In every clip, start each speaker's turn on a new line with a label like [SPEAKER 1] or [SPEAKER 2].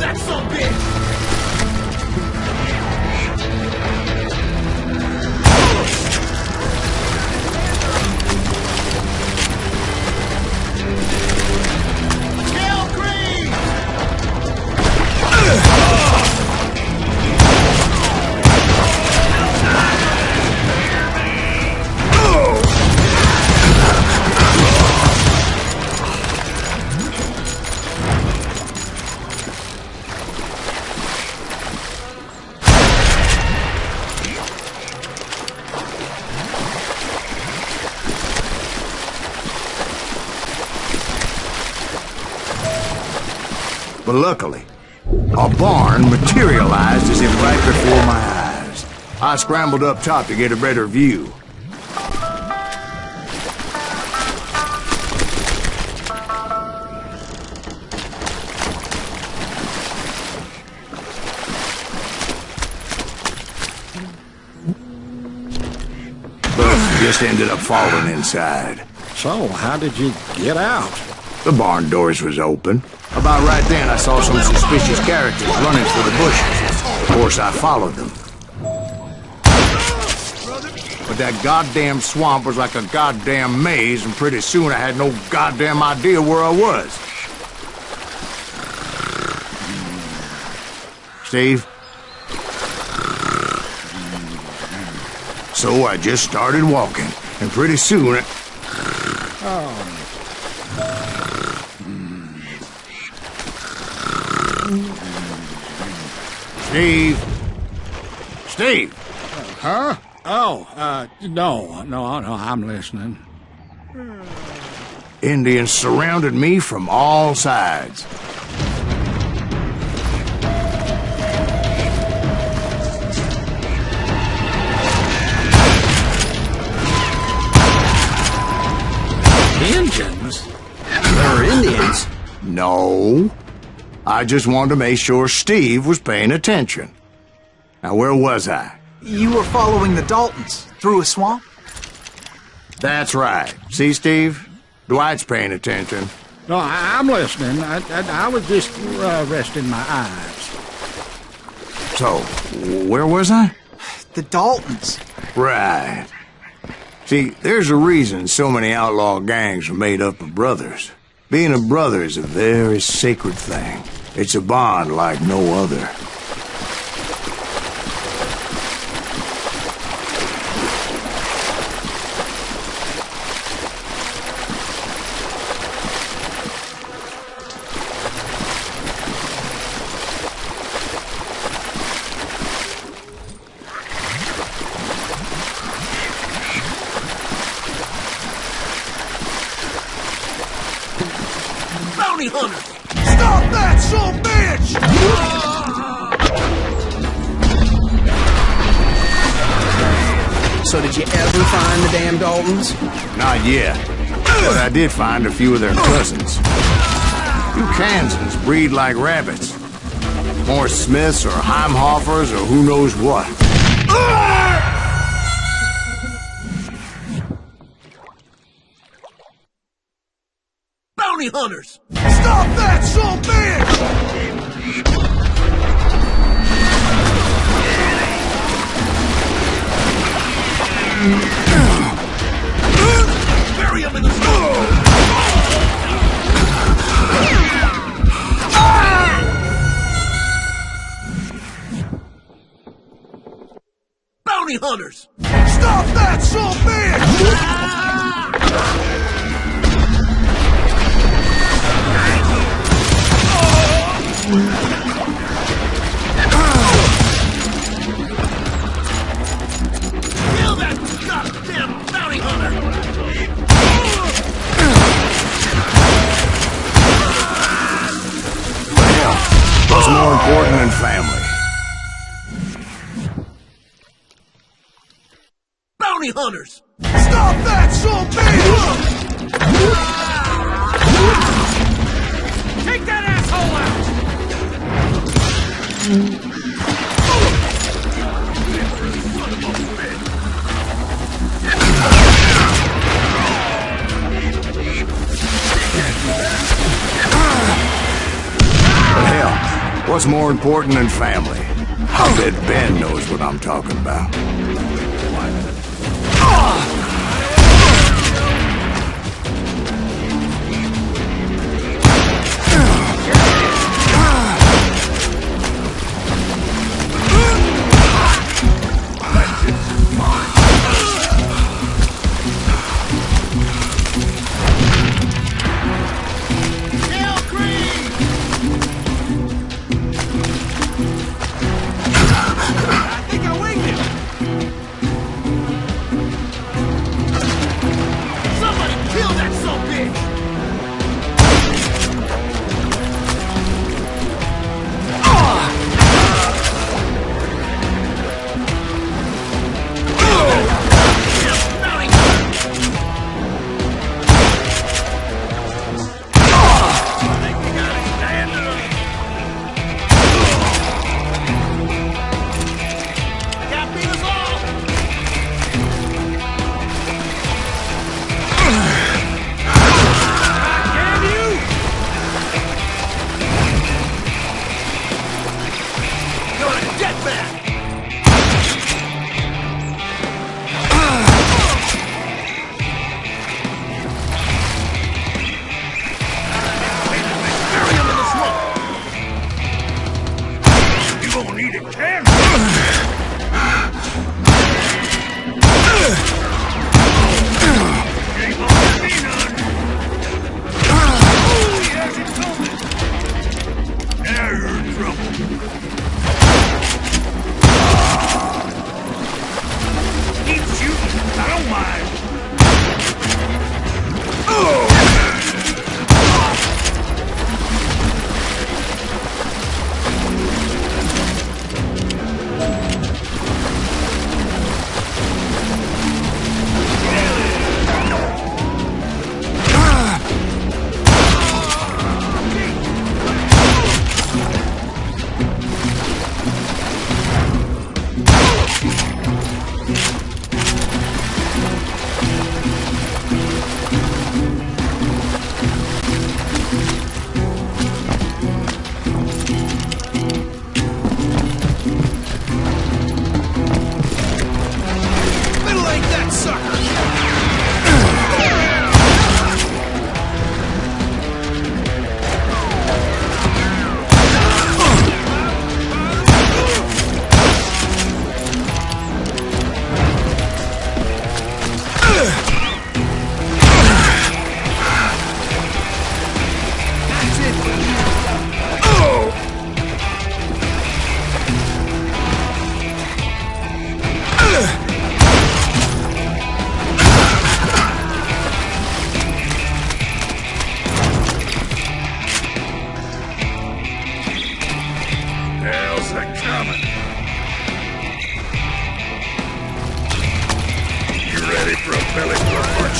[SPEAKER 1] that son of a bitch!
[SPEAKER 2] But luckily, a barn materialized as if right before my eyes. I scrambled up top to get a better view. But just ended up falling inside.
[SPEAKER 3] So, how did you get out?
[SPEAKER 2] The barn doors was open. About right then, I saw some suspicious characters running through the bushes. Of course, I followed them. But that goddamn swamp was like a goddamn maze, and pretty soon I had no goddamn idea where I was. Steve? So I just started walking, and pretty soon Steve? Steve?
[SPEAKER 3] Huh? Oh, no, I'm listening.
[SPEAKER 2] Indians surrounded me from all sides.
[SPEAKER 1] Indians? They're Indians?
[SPEAKER 2] No. I just wanted to make sure Steve was paying attention. Now, where was I?
[SPEAKER 4] You were following the Daltons through a swamp?
[SPEAKER 2] That's right. See, Steve? Dwight's paying attention.
[SPEAKER 3] No, I'm listening. I was just resting my eyes.
[SPEAKER 2] So, where was I?
[SPEAKER 4] The Daltons.
[SPEAKER 2] Right. See, there's a reason so many outlaw gangs are made up of brothers. Being a brother is a very sacred thing. It's a bond like no other.
[SPEAKER 1] Bounty hunter!
[SPEAKER 4] Stop that son of a bitch!
[SPEAKER 1] So did you ever find the damn Daltons?
[SPEAKER 2] Not yet. But I did find a few of their cousins. You Kansans breed like rabbits. More Smiths or Heimhoffers or who knows what.
[SPEAKER 1] Bounty hunters!
[SPEAKER 4] Stop that son of a bitch!
[SPEAKER 1] Bury him in the snow! Bounty hunters!
[SPEAKER 4] Stop that son of a bitch!
[SPEAKER 1] Kill that goddamn bounty hunter!
[SPEAKER 2] Hell, what's more important than family?
[SPEAKER 1] Bounty hunters!
[SPEAKER 4] Stop that son of a bitch!
[SPEAKER 1] Take that asshole out!
[SPEAKER 2] What's more important than family? I bet Ben knows what I'm talking about.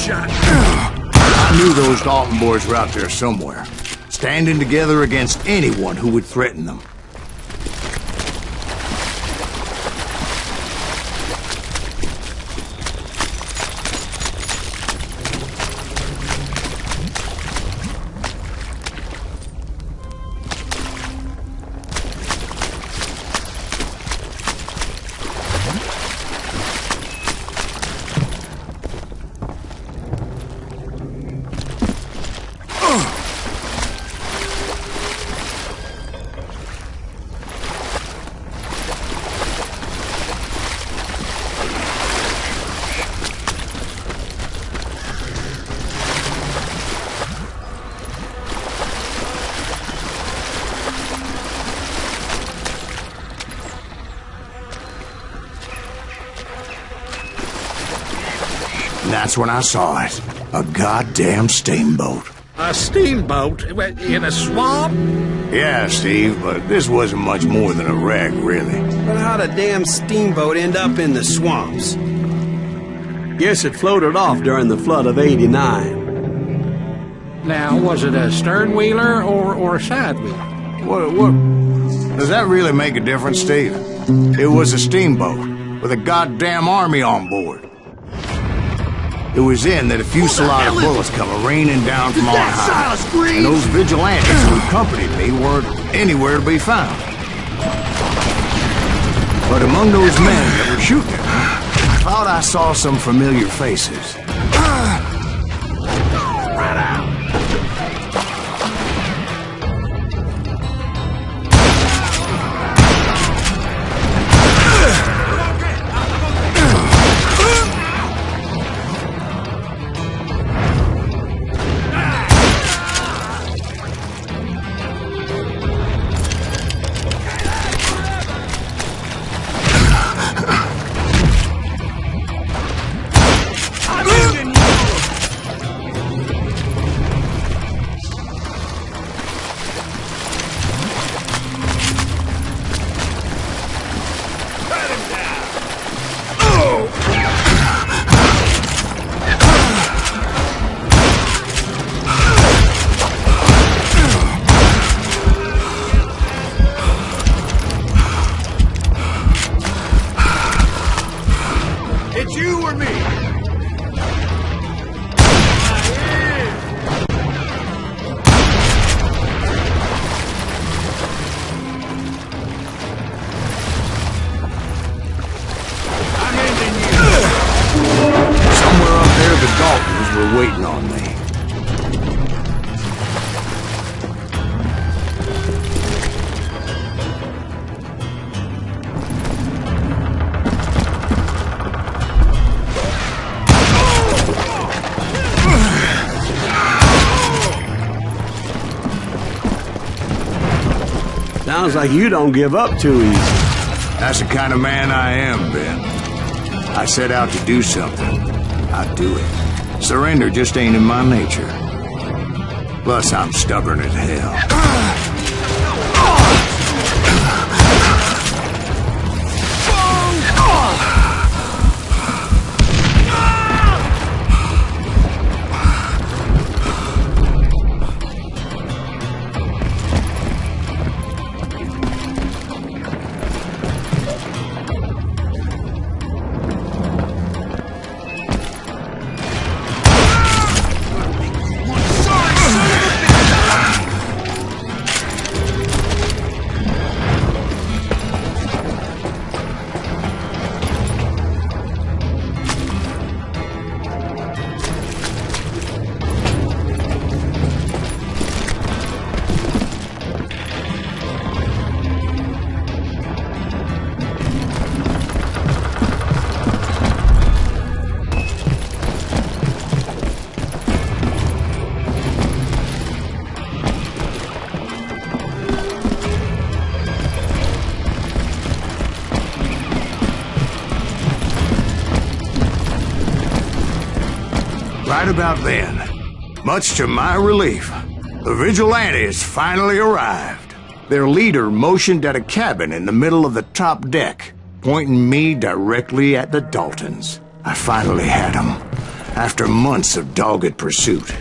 [SPEAKER 2] I knew those Dalton boys were out there somewhere, standing together against anyone who would threaten them. That's when I saw it. A goddamn steamboat.
[SPEAKER 3] A steamboat? In a swamp?
[SPEAKER 2] Yeah, Steve, but this wasn't much more than a wreck, really.
[SPEAKER 1] But how'd a damn steamboat end up in the swamps?
[SPEAKER 5] Guess it floated off during the flood of '89.
[SPEAKER 3] Now, was it a stern wheeler or a side wheeler?
[SPEAKER 2] What? Does that really make a difference, Steve? It was a steamboat with a goddamn army on board. It was then that a fusillade of bullets come raining down from on high.
[SPEAKER 4] Silas Green!
[SPEAKER 2] And those vigilantes who accompanied me weren't anywhere to be found. But among those men that were shooting at me, I thought I saw some familiar faces.
[SPEAKER 4] Right out. It's you or me? I'm ending you.
[SPEAKER 2] Somewhere up there, the Daltons were waiting on me.
[SPEAKER 5] Sounds like you don't give up too easy.
[SPEAKER 2] That's the kind of man I am, Ben. I set out to do something. I do it. Surrender just ain't in my nature. Plus, I'm stubborn as hell. Right about then, much to my relief, the vigilantes finally arrived. Their leader motioned at a cabin in the middle of the top deck, pointing me directly at the Daltons. I finally had them, after months of dogged pursuit.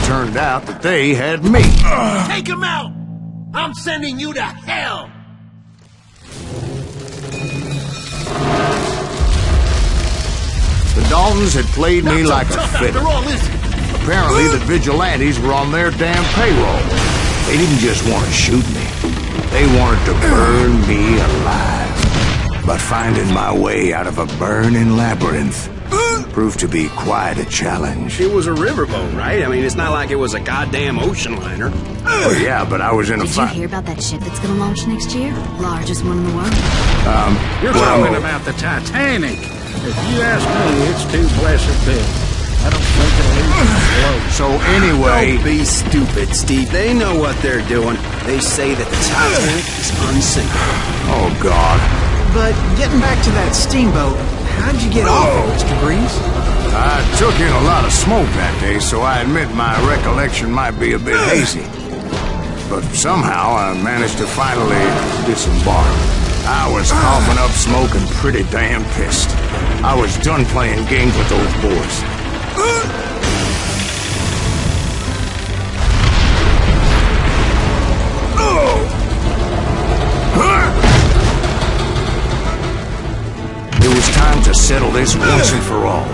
[SPEAKER 2] Turned out that they had me.
[SPEAKER 4] Take him out! I'm sending you to hell!
[SPEAKER 2] The Daltons had played me like a fiddle.
[SPEAKER 4] After all, listen.
[SPEAKER 2] Apparently, the vigilantes were on their damn payroll. They didn't just want to shoot me. They wanted to burn me alive. But finding my way out of a burning labyrinth proved to be quite a challenge.
[SPEAKER 5] It was a riverboat, right? I mean, it's not like it was a goddamn ocean liner.
[SPEAKER 2] Oh, yeah, but I was in a
[SPEAKER 6] Did you
[SPEAKER 2] fight.
[SPEAKER 6] hear about that ship that's gonna launch next year? Largest one in the world.
[SPEAKER 3] You're talking about the Titanic. If you ask me, it's too blessed big. I don't think it'll even float.
[SPEAKER 2] So anyway,
[SPEAKER 5] Don't be stupid, Steve. They know what they're doing. They say that the Titanic is unsinkable.
[SPEAKER 2] oh God,
[SPEAKER 1] But getting back to that steamboat, how'd you get off it, Mr. Breeze?
[SPEAKER 2] I took in a lot of smoke that day, so I admit my recollection might be a bit hazy. But somehow I managed to finally disembark. I was coughing up smoke and pretty damn pissed. I was done playing games with those boys. time to settle this once and for all.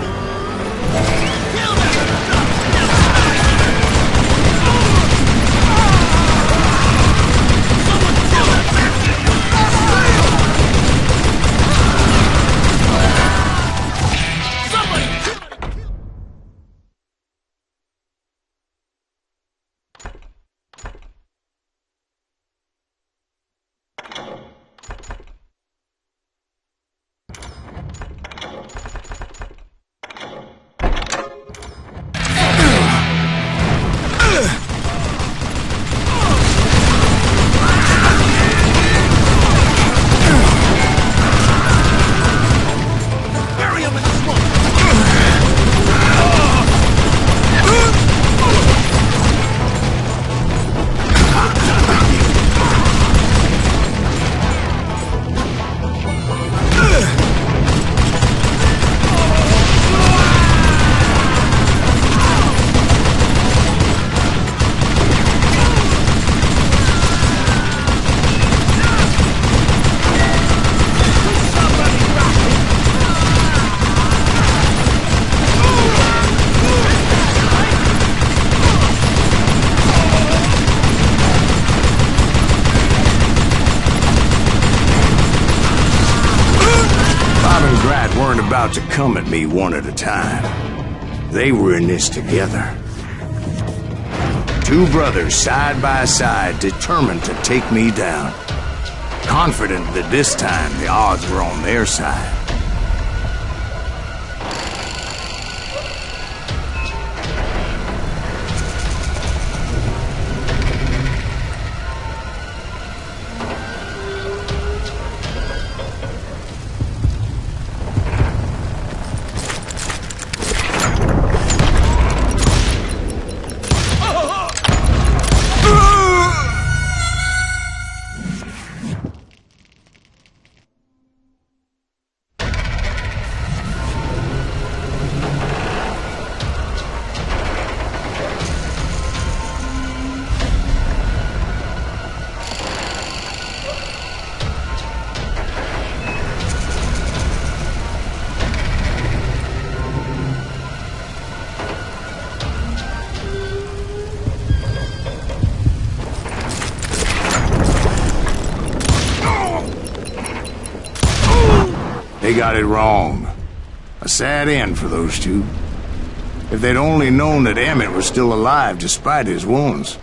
[SPEAKER 2] About to come at me one at a time. They were in this together. Two brothers side by side, determined to take me down. Confident that this time the odds were on their side. They got it wrong. A sad end for those two. If they'd only known that Emmett was still alive despite his wounds.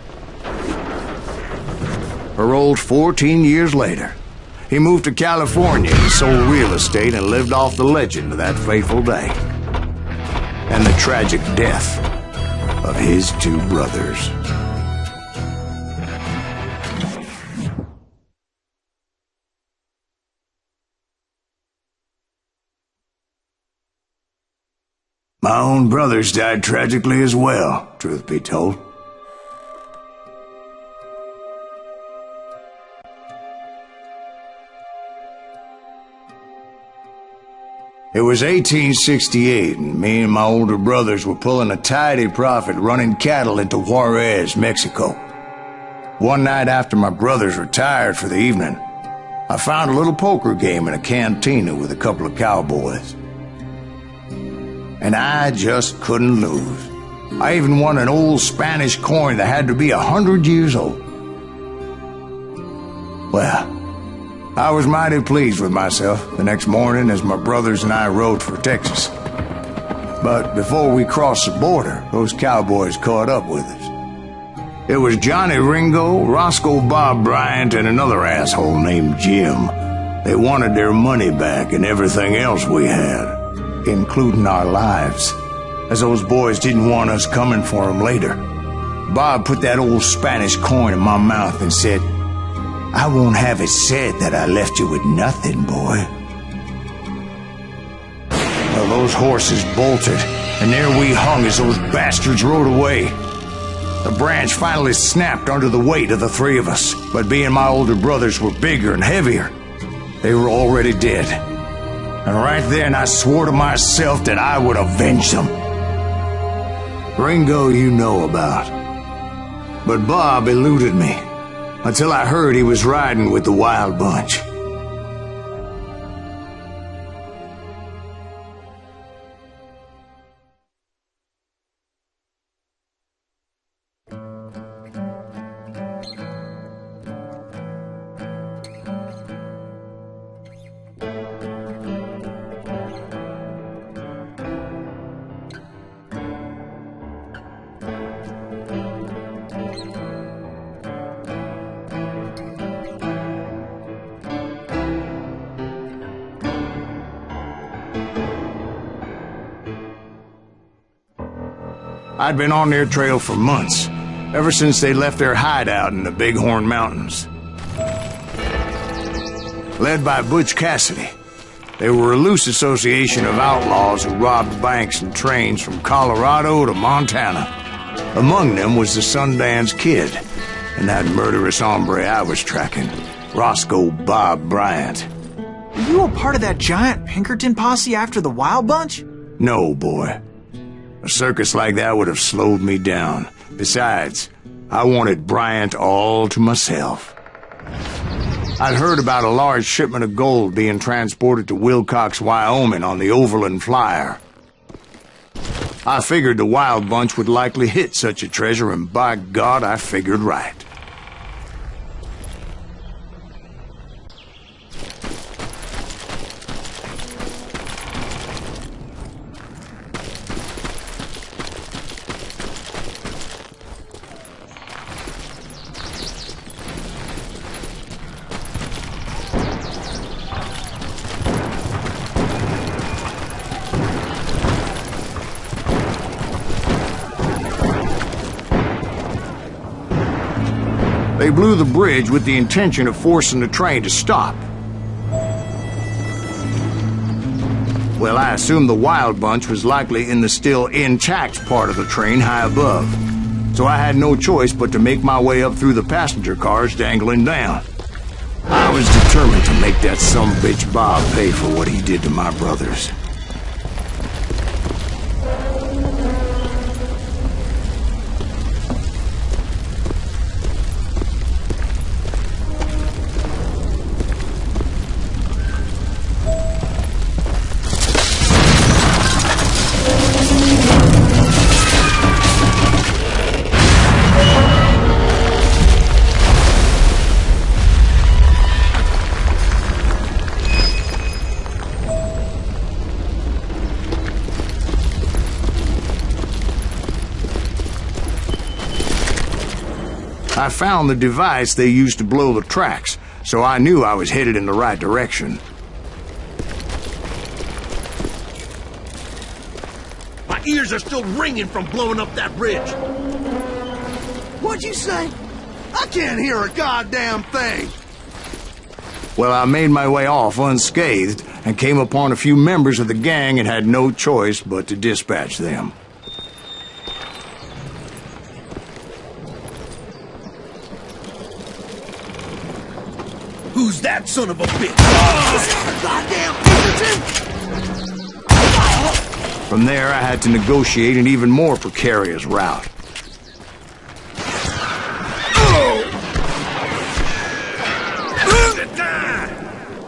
[SPEAKER 2] Paroled 14 years later, he moved to California and sold real estate and lived off the legend of that fateful day. And the tragic death of his two brothers. My own brothers died tragically as well, truth be told. It was 1868, and me and my older brothers were pulling a tidy profit running cattle into Juarez, Mexico. One night after my brothers retired for the evening, I found a little poker game in a cantina with a couple of cowboys. And I just couldn't lose. I even won an old Spanish coin that had to be 100 years old. Well, I was mighty pleased with myself the next morning as my brothers and I rode for Texas. But before we crossed the border, those cowboys caught up with us. It was Johnny Ringo, Roscoe Bob Bryant, and another asshole named Jim. They wanted their money back and everything else we had, including our lives, as those boys didn't want us coming for them later. Bob put that old Spanish coin in my mouth and said, "I won't have it said that I left you with nothing, boy." Well, those horses bolted, and there we hung as those bastards rode away. The branch finally snapped under the weight of the three of us, but being my older brothers were bigger and heavier, they were already dead. And right then I swore to myself that I would avenge them. Ringo you know about. But Bob eluded me, until I heard he was riding with the Wild Bunch. I'd been on their trail for months, ever since they left their hideout in the Bighorn Mountains. Led by Butch Cassidy, they were a loose association of outlaws who robbed banks and trains from Colorado to Montana. Among them was the Sundance Kid, and that murderous hombre I was tracking, Roscoe Bob Bryant.
[SPEAKER 7] Were you a part of that giant Pinkerton posse after the Wild Bunch?
[SPEAKER 2] No, boy. A circus like that would have slowed me down. Besides, I wanted Bryant all to myself. I'd heard about a large shipment of gold being transported to Wilcox, Wyoming on the Overland Flyer. I figured the Wild Bunch would likely hit such a treasure, and by God, I figured right. They blew the bridge with the intention of forcing the train to stop. Well, I assumed the Wild Bunch was likely in the still intact part of the train high above, so I had no choice but to make my way up through the passenger cars dangling down. I was determined to make that sumbitch Bob pay for what he did to my brothers. I found the device they used to blow the tracks, so I knew I was headed in the right direction.
[SPEAKER 4] My ears are still ringing from blowing up that bridge. What'd you say? I can't hear a goddamn thing.
[SPEAKER 2] Well, I made my way off unscathed and came upon a few members of the gang and had no choice but to dispatch them.
[SPEAKER 4] Who's that son of a bitch? Goddamn Pinkerton!
[SPEAKER 2] From there, I had to negotiate an even more precarious route.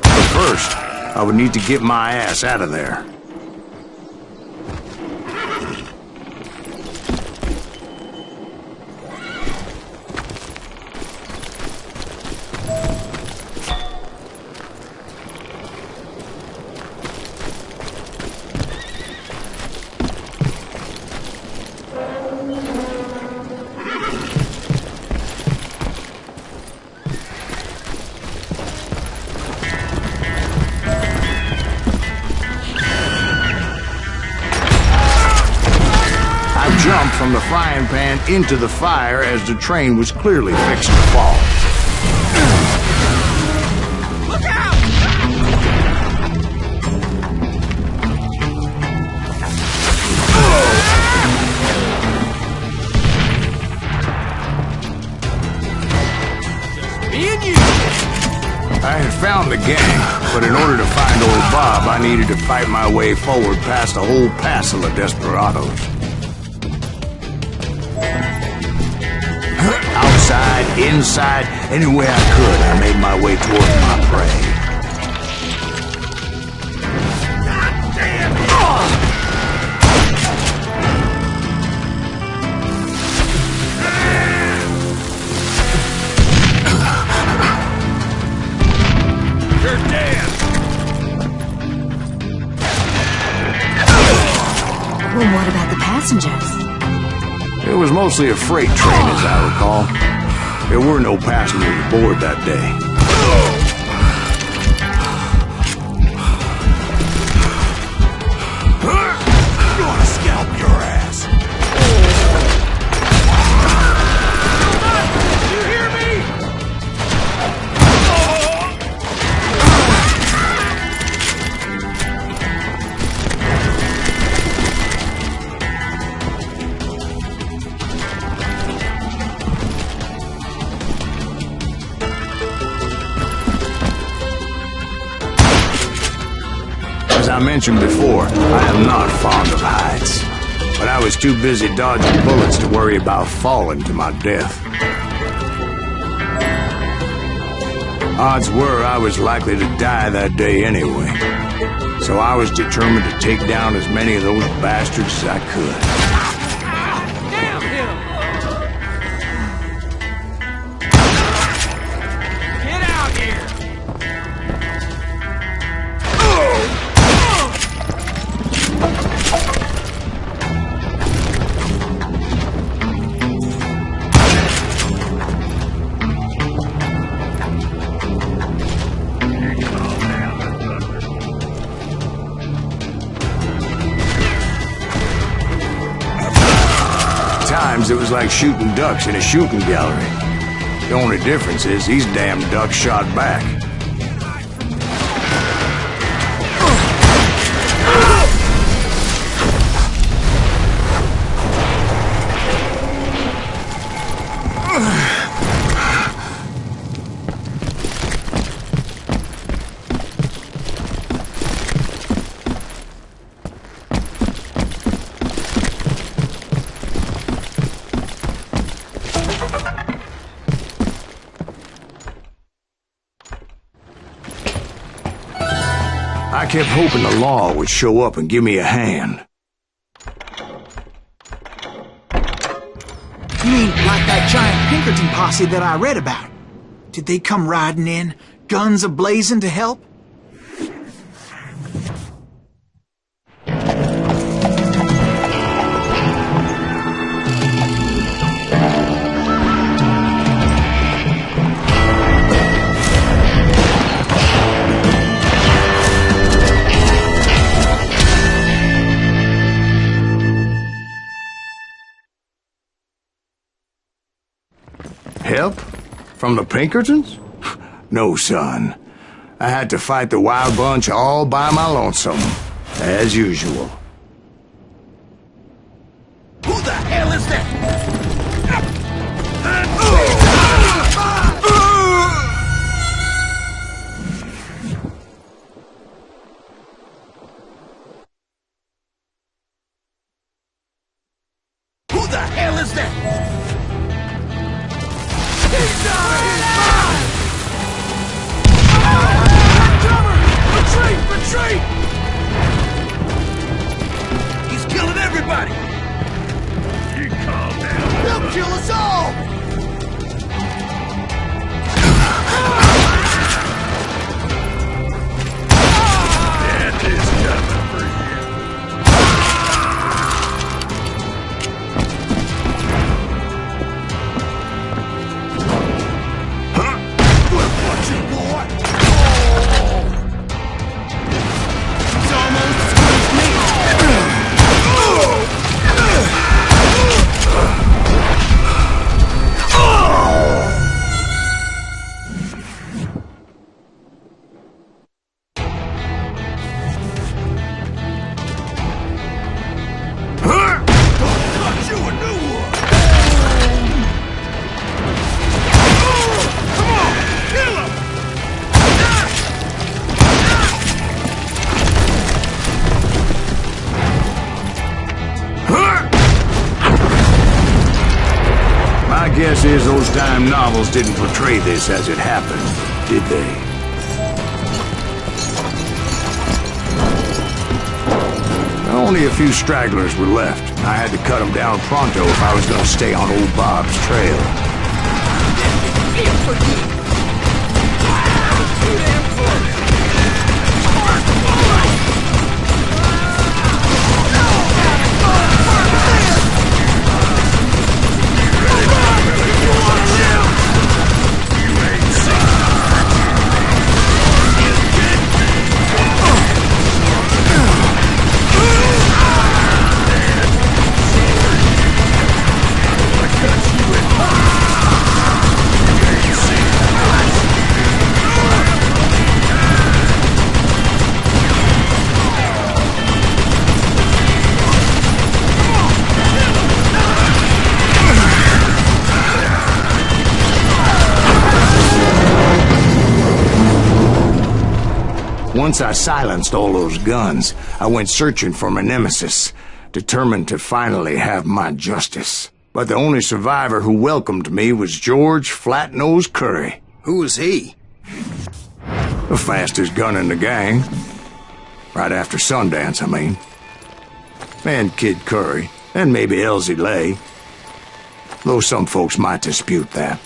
[SPEAKER 2] But first, I would need to get my ass out of there. Jumped from the frying pan into the fire as the train was clearly fixing to fall.
[SPEAKER 4] Look out! Me and you!
[SPEAKER 2] I had found the gang, but in order to find old Bob, I needed to fight my way forward past a whole passel of desperados. Outside, inside, anywhere I could, I made my way toward my prey.
[SPEAKER 4] You're dead!
[SPEAKER 6] Well, what about the passengers?
[SPEAKER 2] It was mostly a freight train, as I recall. There were no passengers aboard that day.
[SPEAKER 4] I'm gonna scalp your ass!
[SPEAKER 2] As I mentioned before, I am not fond of heights. But I was too busy dodging bullets to worry about falling to my death. Odds were I was likely to die that day anyway. So I was determined to take down as many of those bastards as I could. It was like shooting ducks in a shooting gallery. The only difference is these damn ducks shot back. I kept hoping the law would show up and give me a hand.
[SPEAKER 7] You mean like that giant Pinkerton posse that I read about? Did they come riding in, guns a-blazing to help?
[SPEAKER 2] Help? From the Pinkertons? No, son. I had to fight the wild bunch all by my lonesome, as usual.
[SPEAKER 4] Who the hell is that? Who the hell is that? Retreat! He's killing everybody! You calm down. They'll kill us all! Death is coming for you. Watch it, boy!
[SPEAKER 2] Guess is those dime novels didn't portray this as it happened, did they? Only a few stragglers were left. I had to cut them down pronto if I was going to stay on old Bob's trail.
[SPEAKER 4] See?
[SPEAKER 2] Once I silenced all those guns, I went searching for my nemesis, determined to finally have my justice. But the only survivor who welcomed me was George Flat-Nose Curry.
[SPEAKER 5] Who was he?
[SPEAKER 2] The fastest gun in the gang. Right after Sundance, I mean. And Kid Curry, and maybe Elsie Lay. Though some folks might dispute that.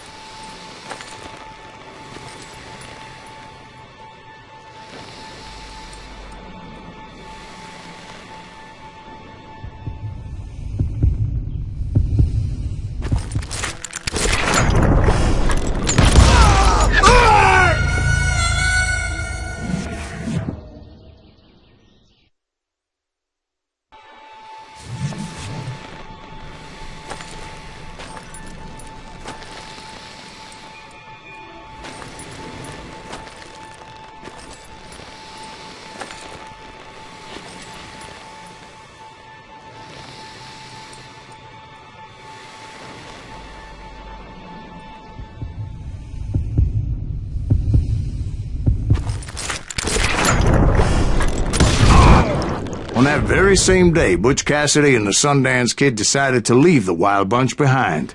[SPEAKER 2] On that very same day, Butch Cassidy and the Sundance Kid decided to leave the Wild Bunch behind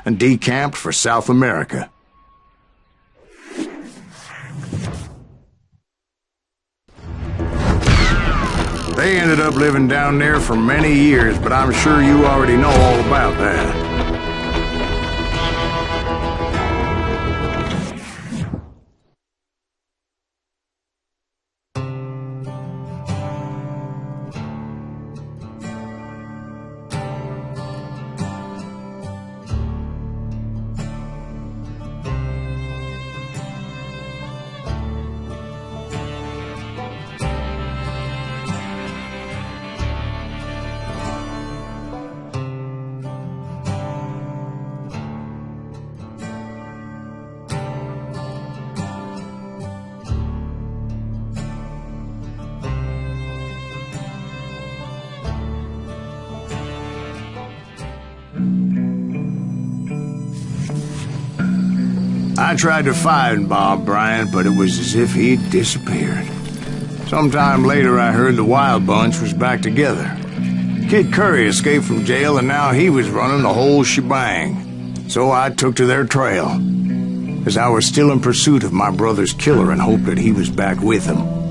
[SPEAKER 2] and decamped for South America. They ended up living down there for many years, but I'm sure you already know all about that. I tried to find Bob Bryant, but it was as if he'd disappeared. Sometime later, I heard the Wild Bunch was back together. Kid Curry escaped from jail, and now he was running the whole shebang. So I took to their trail, as I was still in pursuit of my brother's killer and hoped that he was back with him.